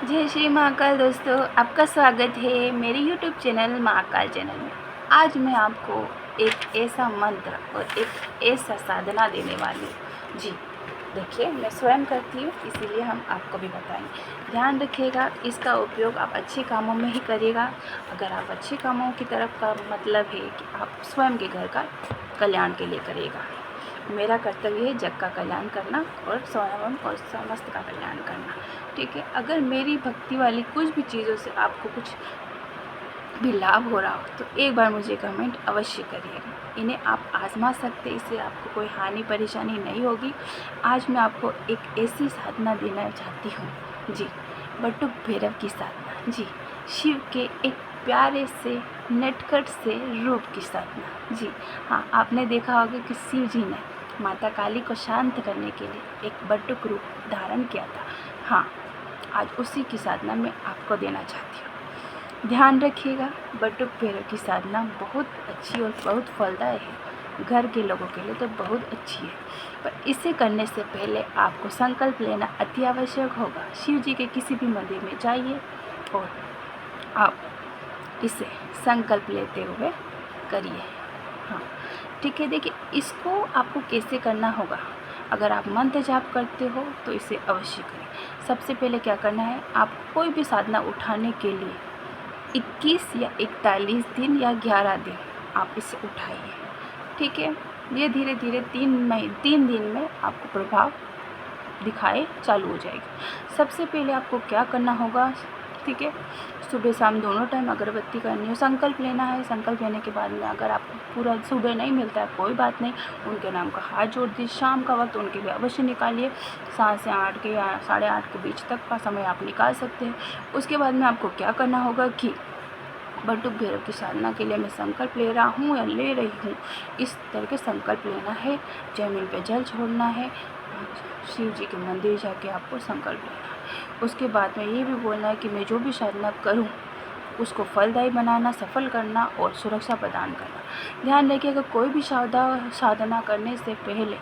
जय श्री महाकाल दोस्तों, आपका स्वागत है मेरे YouTube चैनल महाकाल चैनल में। आज मैं आपको एक ऐसा मंत्र और एक ऐसा साधना देने वाली हूँ। जी देखिए, मैं स्वयं करती हूँ, इसीलिए हम आपको भी बताएंगे। ध्यान रखिएगा, इसका उपयोग आप अच्छे कामों में ही करिएगा। अगर आप अच्छे कामों की तरफ का मतलब है कि आप स्वयं के घर का कल्याण के लिए करिएगा। मेरा कर्तव्य है जग का कल्याण करना और स्वयं और समस्त का कल्याण करना। ठीक है, अगर मेरी भक्ति वाली कुछ भी चीज़ों से आपको कुछ भी लाभ हो रहा हो तो एक बार मुझे कमेंट अवश्य करिएगा। इन्हें आप आजमा सकते हैं, इससे आपको कोई हानि परेशानी नहीं होगी। आज मैं आपको एक ऐसी साधना देना चाहती हूँ। जी, बटुक भैरव की साधना। जी, शिव के एक प्यारे से नटखट से रूप की साधना। जी हाँ, आपने देखा होगा कि शिव जी ने माता काली को शांत करने के लिए एक बटुक रूप धारण किया था। हाँ, आज उसी की साधना मैं आपको देना चाहती हूँ। ध्यान रखिएगा, बटुक भैरव की साधना बहुत अच्छी और बहुत फलदायक है। घर के लोगों के लिए तो बहुत अच्छी है, पर इसे करने से पहले आपको संकल्प लेना अति आवश्यक होगा। शिव जी के किसी भी मंदिर में जाइए और आप इसे संकल्प लेते हुए करिए। हाँ ठीक है, देखिए इसको आपको कैसे करना होगा। अगर आप मंत्र जाप करते हो तो इसे अवश्य करें। सबसे पहले क्या करना है, आप कोई भी साधना उठाने के लिए 21 या 41 दिन या 11 दिन आप इसे उठाइए। ठीक है, ये धीरे धीरे 3 दिन में आपको प्रभाव दिखाए चालू हो जाएगी। सबसे पहले आपको क्या करना होगा, ठीक है, सुबह शाम दोनों टाइम अगरबत्ती करनी है। संकल्प लेना है। संकल्प लेने के बाद में अगर आपको पूरा सुबह नहीं मिलता है कोई बात नहीं, उनके नाम का हाथ जोड़ दीजिए। शाम का वक्त उनके लिए अवश्य निकालिए। 7 से 8 के या 8:30 के बीच तक का समय आप निकाल सकते हैं। उसके बाद में आपको क्या करना होगा कि बटुक भैरव की साधना के लिए मैं संकल्प ले रहा हूँ या ले रही हूँ, इस तरह के संकल्प लेना है। जमीन पे जल छोड़ना है, शिव जी के मंदिर जाके आपको संकल्प लेना है। उसके बाद में ये भी बोलना है कि मैं जो भी साधना करूँ उसको फलदायी बनाना, सफल करना और सुरक्षा प्रदान करना। ध्यान रखिए, अगर कोई भी साधना करने से पहले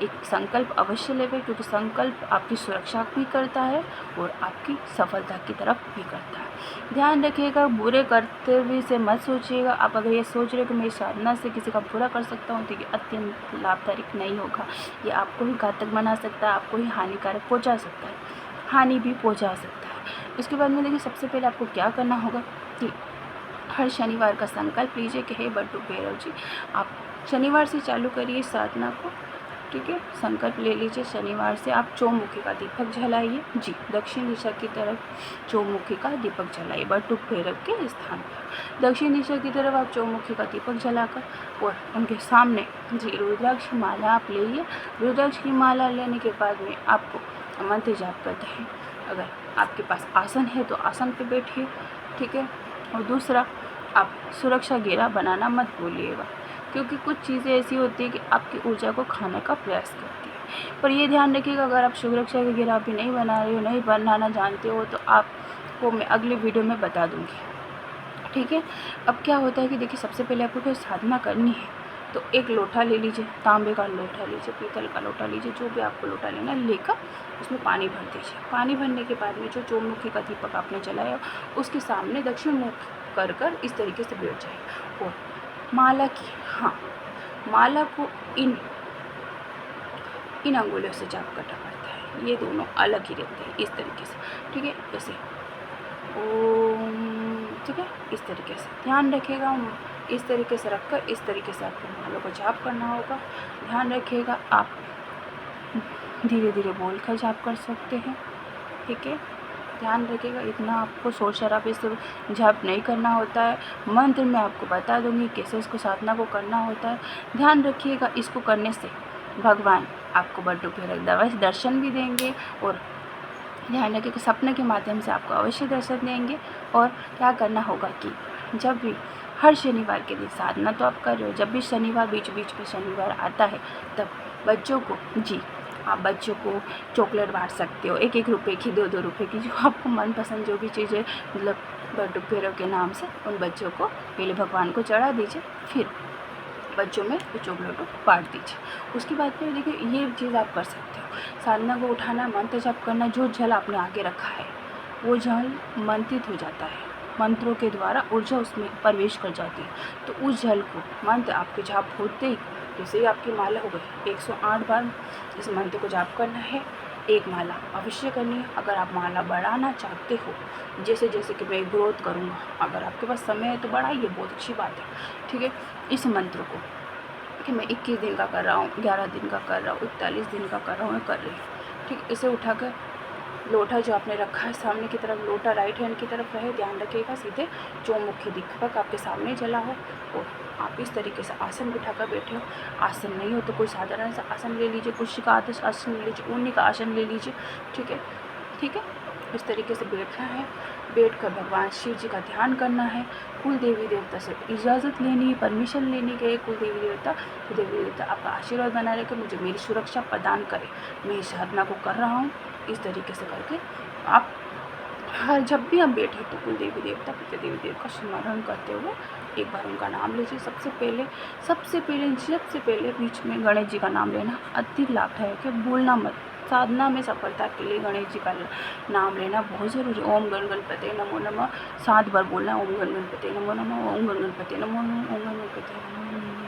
एक संकल्प अवश्य लेवे, क्योंकि संकल्प आपकी सुरक्षा भी करता है और आपकी सफलता की तरफ भी करता है। ध्यान रखिएगा, बुरे कर्तव्य से मत सोचिएगा। आप अगर ये सोच रहे हो कि मैं इस साधना से किसी का बुरा कर सकता हूँ तो ये अत्यंत लाभदायक नहीं होगा। ये आपको ही घातक बना सकता है, आपको ही हानिकारक पहुँचा सकता है, हानि भी पहुँचा सकता है। उसके बाद में देखिए, सबसे पहले आपको क्या करना होगा कि हर शनिवार का संकल्प लीजिए कि हे बटुक भैरव जी, आप शनिवार से चालू करिए साधना को। ठीक है, संकल्प ले लीजिए। शनिवार से आप चौमुखी का दीपक जलाइए। जी, दक्षिण दिशा की तरफ चौमुखी का दीपक जलाइए बटुक भैरव के स्थान पर। दक्षिण दिशा की तरफ आप चौमुखी का दीपक जलाकर और उनके सामने जी रुद्राक्ष की माला आप लीजिए। रुद्राक्ष की माला लेने के बाद में आपको मंत्र जाप करते हैं। अगर आपके पास आसन है तो आसन पे बैठिए। ठीक है, और दूसरा, आप सुरक्षा घेरा बनाना मत भूलिएगा, क्योंकि कुछ चीज़ें ऐसी होती है कि आपकी ऊर्जा को खाने का प्रयास करती है। पर ये ध्यान रखिएगा, अगर आप सुरक्षा का घेरा भी नहीं बना रहे हो, नहीं बनाना जानते हो, तो आपको मैं अगले वीडियो में बता दूँगी। ठीक है, अब क्या होता है कि देखिए, सबसे पहले आपको कोई साधना करनी है तो एक लोटा ले लीजिए, तांबे का लोटा लीजिए, पीतल का लोटा लीजिए, जो भी आपको लोटा लेना है लेकर उसमें पानी भर दीजिए। पानी भरने के बाद में जो चौमुखी का दीपक आपने जलाया उसके सामने दक्षिण मुख कर इस तरीके से बैठ जाए। और माला की, हाँ, माला को इन अंगुलियों से जाप करना पड़ता है। ये दोनों अलग ही रहते हैं इस तरीके से। ठीक है, जैसे ओम, ठीक है, इस तरीके से ध्यान रखिएगा। इस तरीके से रखकर इस तरीके से आपको माला को जाप करना होगा। ध्यान रखिएगा, आप धीरे धीरे बोल कर जाप कर सकते हैं। ठीक है, ध्यान रखिएगा, इतना आपको शोर शराबे से जाप नहीं करना होता है। मंत्र मैं आपको बता दूंगी कैसे इसको साधना को करना होता है। ध्यान रखिएगा, इसको करने से भगवान आपको बटुक भैरव दर्शन भी देंगे और ध्यान रखिए कि सपने के माध्यम से आपको अवश्य दर्शन देंगे। और क्या करना होगा कि जब भी हर शनिवार के दिन साधना तो आप कर रहे हो, जब भी शनिवार बीच बीच में शनिवार आता है तब बच्चों को, जी, आप बच्चों को चॉकलेट बांट सकते हो, 1-1 रुपये की, 2-2 रुपये की, जो आपको मनपसंद जो भी चीज़ें, मतलब बटुक भैरव के नाम से उन बच्चों को पहले भगवान को चढ़ा दीजिए, फिर बच्चों में वो चॉकलेट बांट दीजिए। उसके बाद फिर देखिए, ये चीज़ आप कर सकते हो। साधना को उठाना, मंत्र जप करना, जो जल आपने आगे रखा है वो जल मंत्रित हो जाता है, मंत्रों के द्वारा ऊर्जा उसमें प्रवेश कर जाती है। तो उस जल को मंत्र आपके जाप होते ही, जैसे ही आपकी माला हो गई 108 बार इस मंत्र को जाप करना है। एक माला अवश्य करनी है। अगर आप माला बढ़ाना चाहते हो, जैसे जैसे कि मैं ग्रोथ करूँगा, अगर आपके पास समय है तो बढ़ाइए, बहुत अच्छी बात है, ठीक है। इस मंत्र को कि मैं 21 दिन का कर रहा हूँ, 11 दिन का कर रहा हूँ, 41 दिन का कर रहा हूँ, मैं कर रही हूँ, ठीक। इसे उठाकर लोटा जो आपने रखा है सामने की तरफ, लोटा राइट हैंड की तरफ रहे, ध्यान रखिएगा सीधे चौमुखी दीपक आपके सामने जला हो। और आप इस तरीके से आसन बिठाकर बैठे हो। आसन नहीं हो तो कोई साधारण सा आसन ले लीजिए, कुर्सी का आसन ले लीजिए, ऊनी का आसन ले लीजिए, ठीक है, ठीक है। इस तरीके से बैठना है। बैठकर भगवान शिव जी का ध्यान करना है। कुल देवी देवता से इजाज़त लेनी है, परमिशन लेनी है। कुल देवी देवता आपका आशीर्वाद बना रहे कि मुझे मेरी सुरक्षा प्रदान करे, मैं इस साधना को कर रहा हूँ। इस तरीके से करके आप हर जब भी आप बैठे तो कुल देवी देवता पिता देवी देव का स्मरण करते हुए एक बार उनका नाम लीजिए। सबसे पहले बीच में गणेश जी का नाम लेना अति लाभदायक है, भूलना मत। साधना में सफलता के लिए गणेश जी का नाम लेना बहुत ज़रूरी है। ओम गण गणपते नमो नमः 7 बार बोलना। ओम गण गणपते नमो नमः, ओम गण गणपते नमो नमः, ओम गण गणपते नमो नमः,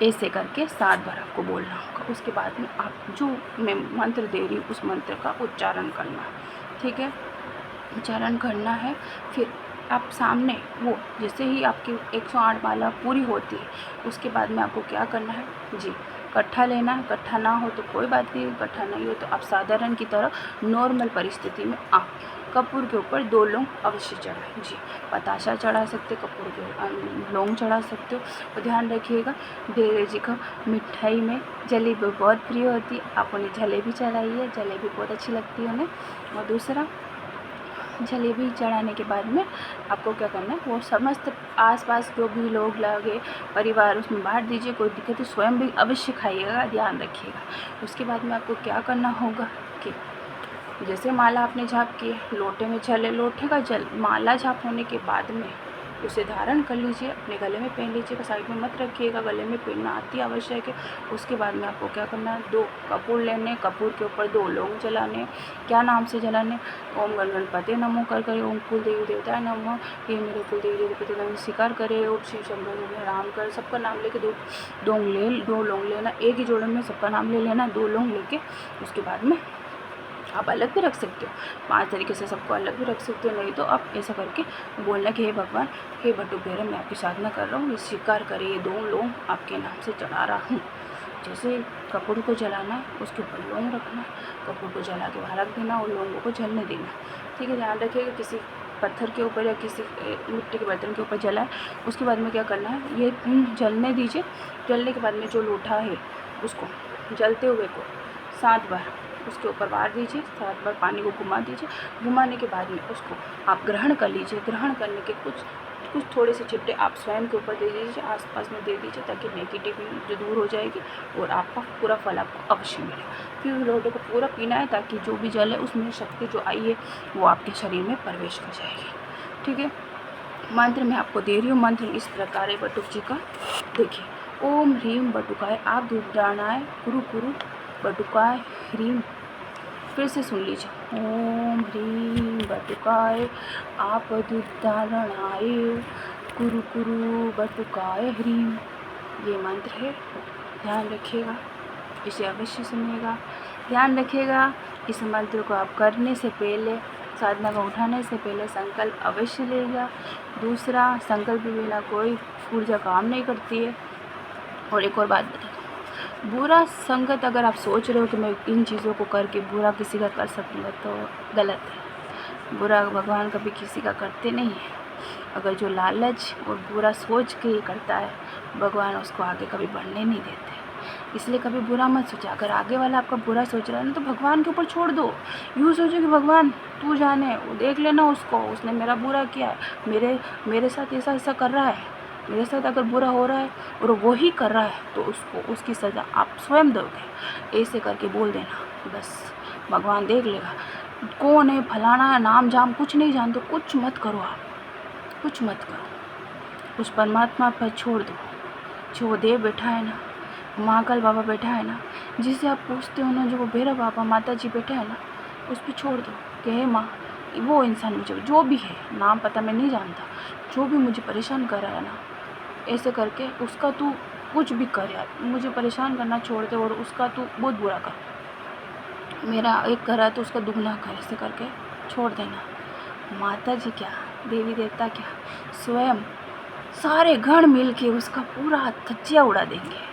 ऐसे करके 7 बार आपको बोलना होगा। उसके बाद में आप जो मैं मंत्र दे रही हूँ उस मंत्र का उच्चारण करना, ठीक है, उच्चारण करना है। फिर आप सामने वो जैसे ही आपकी 108 माला पूरी होती है उसके बाद में आपको क्या करना है जी, कट्ठा लेना है। कट्ठा ना हो तो कोई बात नहीं, कट्ठा नहीं हो तो आप साधारण की तरह नॉर्मल परिस्थिति में आप कपूर के ऊपर 2 लौंग अवश्य चढ़ाएं जी। बताशा चढ़ा सकते, कपूर के लौंग चढ़ा सकते हो। और ध्यान रखिएगा देवी जी को मिठाई में जलेबी बहुत प्रिय होती है, आप उन्हें जलेबी चढ़ाइए, जलेबी बहुत अच्छी लगती है उन्हें। और दूसरा, जलेबी चढ़ाने के बाद में आपको क्या करना है, वो समस्त आसपास जो भी लोग लगे परिवार उसमें बांट दीजिए, कोई दिक्कत है स्वयं भी अवश्य खाइएगा, ध्यान रखिएगा। उसके बाद में आपको क्या करना होगा कि जैसे माला आपने जाप की, लोटे में जल है, लोटे का जल माला जाप होने के बाद में उसे धारण कर लीजिए, अपने गले में पहन लीजिएगा, साइड में मत रखिएगा, गले में पहनना अति आवश्यक है। उसके बाद में आपको क्या करना है, 2 कपूर लेने, कपूर के ऊपर 2 लौंग जलाने। क्या नाम से जलाने, ओम गण गणपते नमो कर ओम कुल देवी देवता नमो, ये मेरे कुल देवी देवता नमो स्वीकार करे, ओम शिव शंभो राम कर, सबका नाम लेके 2 लौंग लेना, एक ही जोड़े में सबका नाम ले लेना, 2 लौंग लेके उसके बाद में आप अलग भी रख सकते हो, 5 तरीके से सबको अलग भी रख सकते हो। नहीं तो आप ऐसा करके बोलना कि हे भगवान, हे बटुक भैरव, मैं आपकी साधना कर रहा हूँ, ये स्वीकार करिए, ये 2 लौंग आपके नाम से चढ़ा रहा हूँ। जैसे कपूर को जलाना उसके ऊपर लौंग रखना, कपूर को जला के वहाँ रख देना और लौंगों को जलने देना, ठीक है। ध्यान रखिएगा किसी पत्थर के ऊपर या किसी मिट्टी के बर्तन के ऊपर जलाए। उसके बाद में क्या करना है, ये जलने दीजिए। जलने के बाद में जो लोटा है उसको जलते हुए को 7 बार उसके ऊपर बार दीजिए, 7 बार पानी को घुमा दीजिए। घुमाने के बाद में उसको आप ग्रहण कर लीजिए। ग्रहण करने के कुछ थोड़े से चिट्टे आप स्वयं के ऊपर दे दीजिए, आसपास में दे दीजिए, ताकि नेगेटिव जो दूर हो जाएगी और आपका पूरा फल आपको अवश्य मिले। फिर लोटे को पूरा पीना है ताकि जो भी जल है उसमें शक्ति जो आई है वो आपके शरीर में प्रवेश कर जाएगी, ठीक है। मंत्र मैं आपको दे रही हूँ। मंत्र इस प्रकार है बटुक जी का, देखिए, ओम ह्रीम बटुकाय आप दूधानाय कुरु कुरु बटुकाय ह्रीम। फिर से सुन लीजिए, ओम ह्रीम बटुकाय आप दूधारणाय कुरु कुरु बटुकाय ह्रीम। ये मंत्र है, ध्यान रखिएगा, इसे अवश्य सुनिएगा। ध्यान रखिएगा इस मंत्र को आप करने से पहले, साधना को उठाने से पहले संकल्प अवश्य लेगा। दूसरा, संकल्प के बिना कोई ऊर्जा काम नहीं करती है। और एक और बात बता दूँ, बुरा संगत अगर आप सोच रहे हो कि मैं इन चीज़ों को करके बुरा किसी का कर सकूँगा तो गलत है। बुरा भगवान कभी किसी का करते नहीं है। अगर जो लालच और बुरा सोच के ही करता है, भगवान उसको आगे कभी बढ़ने नहीं देते। इसलिए कभी बुरा मत सोचा। अगर आगे वाला आपका बुरा सोच रहा है ना तो भगवान के ऊपर छोड़ दो। यूँ सोचो कि भगवान तू जाने, वो देख लेना उसको, उसने मेरा बुरा किया है, मेरे साथ ऐसा कर रहा है, मेरे साथ अगर बुरा हो रहा है और वो ही कर रहा है तो उसको उसकी सज़ा आप स्वयं दोगे। ऐसे करके बोल देना, बस भगवान देख लेगा। कौन है फलाना, नाम जाम कुछ नहीं जानते, कुछ मत करो, आप कुछ मत करो, उस परमात्मा पर छोड़ दो। जो वो दे बैठा है ना, महाकाल बाबा बैठा है ना, जिसे आप पूछते हो ना, जो वो भैरव बाबा माता जी बैठे हैं ना, उस पर छोड़ दो कि हे माँ, वो इंसान मुझे जो भी है, नाम पता मैं नहीं जानता, जो भी मुझे परेशान कर रहा है ना, ऐसे करके उसका तू कुछ भी कर यार, मुझे परेशान करना छोड़ दे और उसका तू बहुत बुरा कर, मेरा एक कर रहा है तो उसका दुगना कर, ऐसे करके छोड़ देना। माता जी क्या, देवी देवता क्या, स्वयं सारे गण मिल के उसका पूरा धज्जिया उड़ा देंगे।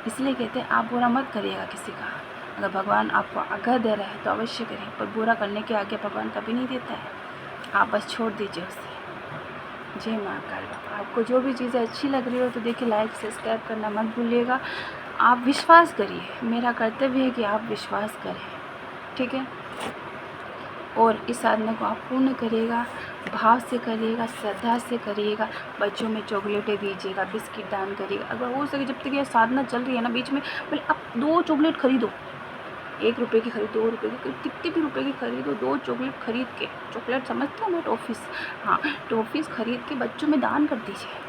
इसलिए कहते हैं आप बुरा मत करिएगा किसी का। अगर भगवान आपको आज्ञा दे रहा है तो अवश्य करिए, पर बुरा करने की आज्ञा भगवान कभी नहीं देता है, आप बस छोड़ दीजिए उसे। जय महाकाल बाबा। आपको जो भी चीज़ें अच्छी लग रही हो तो देखिए लाइक सब्सक्राइब करना मत भूलिएगा। आप विश्वास करिए, मेरा कर्तव्य है कि आप विश्वास करें, ठीक है। और इस साधना को आप पूर्ण करिएगा, भाव से करिएगा, श्रद्धा से करिएगा। बच्चों में चॉकलेटें दीजिएगा, बिस्किट दान करिएगा। अगर हो सके, जब तक ये साधना चल रही है ना, बीच में पहले आप 2 चॉकलेट खरीदो, 1 रुपये की खरीदो, 2 रुपये की, कितने भी रुपये की खरीदो, 2 चॉकलेट खरीद के, चॉकलेट समझते हो ना, टॉफ़ीज़, हाँ टॉफ़ीज़ खरीद के बच्चों में दान कर दीजिए।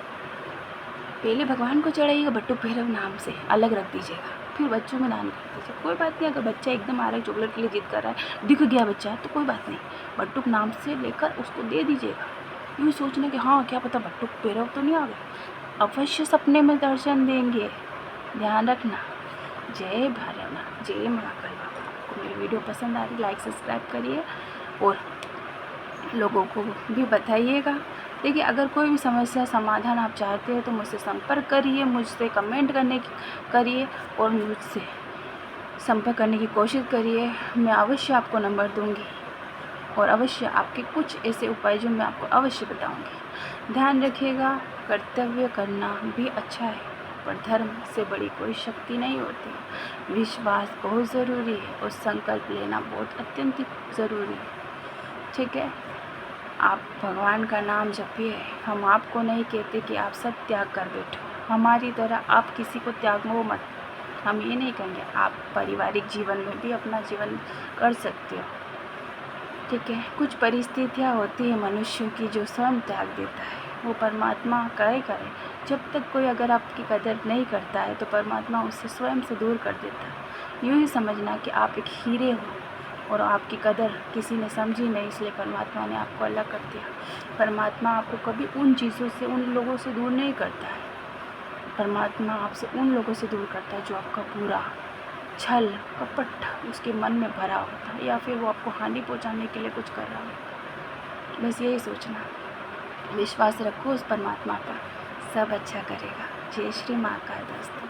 पहले भगवान को चढ़ाइएगा, बट्टू भैरव नाम से अलग रख दीजिएगा, फिर बच्चों में दान कर दीजिए। कोई बात नहीं, अगर बच्चा एकदम आ रहा है चॉकलेट के लिए जिद कर रहा है, दिख गया बच्चा तो कोई बात नहीं, बट्टुक नाम से लेकर उसको दे दीजिएगा। यूँ सोचना कि हाँ क्या पता बट्टुक भैरव तो नहीं आ गए, अवश्य सपने में दर्शन देंगे, ध्यान रखना। जय भैरवनाथ, जय महाकाल बाबा। आपको मेरी वीडियो पसंद आ रही, लाइक सब्सक्राइब करिए और लोगों को भी बताइएगा। देखिए अगर कोई भी समस्या समाधान आप चाहते हैं तो मुझसे संपर्क करिए, मुझसे कमेंट करिए और मुझसे संपर्क करने की कोशिश करिए। मैं अवश्य आपको नंबर दूंगी और अवश्य आपके कुछ ऐसे उपाय जो मैं आपको अवश्य बताऊंगी। ध्यान रखिएगा, कर्तव्य करना भी अच्छा है पर धर्म से बड़ी कोई शक्ति नहीं होती। विश्वास बहुत ज़रूरी है और संकल्प लेना बहुत अत्यंत ज़रूरी है, ठीक है। आप भगवान का नाम जपिए। हम आपको नहीं कहते कि आप सब त्याग कर बैठो, हमारी तरह आप किसी को त्यागो मत। हम ये नहीं कहेंगे, आप पारिवारिक जीवन में भी अपना जीवन कर सकते हो, ठीक है। कुछ परिस्थितियाँ होती है मनुष्यों की जो स्वयं त्याग देता है, वो परमात्मा करे। जब तक कोई अगर आपकी कदर नहीं करता है तो परमात्मा उससे स्वयं से दूर कर देता है। यूँ ही समझना कि आप एक हीरे हो और आपकी कदर किसी ने समझी नहीं, इसलिए परमात्मा ने आपको अलग कर दिया। परमात्मा आपको कभी उन चीज़ों से, उन लोगों से दूर नहीं करता है। परमात्मा आपसे उन लोगों से दूर करता है जो आपका पूरा छल कपट उसके मन में भरा होता है, या फिर वो आपको हानि पहुंचाने के लिए कुछ कर रहा हो। बस यही सोचना, विश्वास रखो उस परमात्मा पर, सब अच्छा करेगा। जय श्री महाकाल दोस्तों।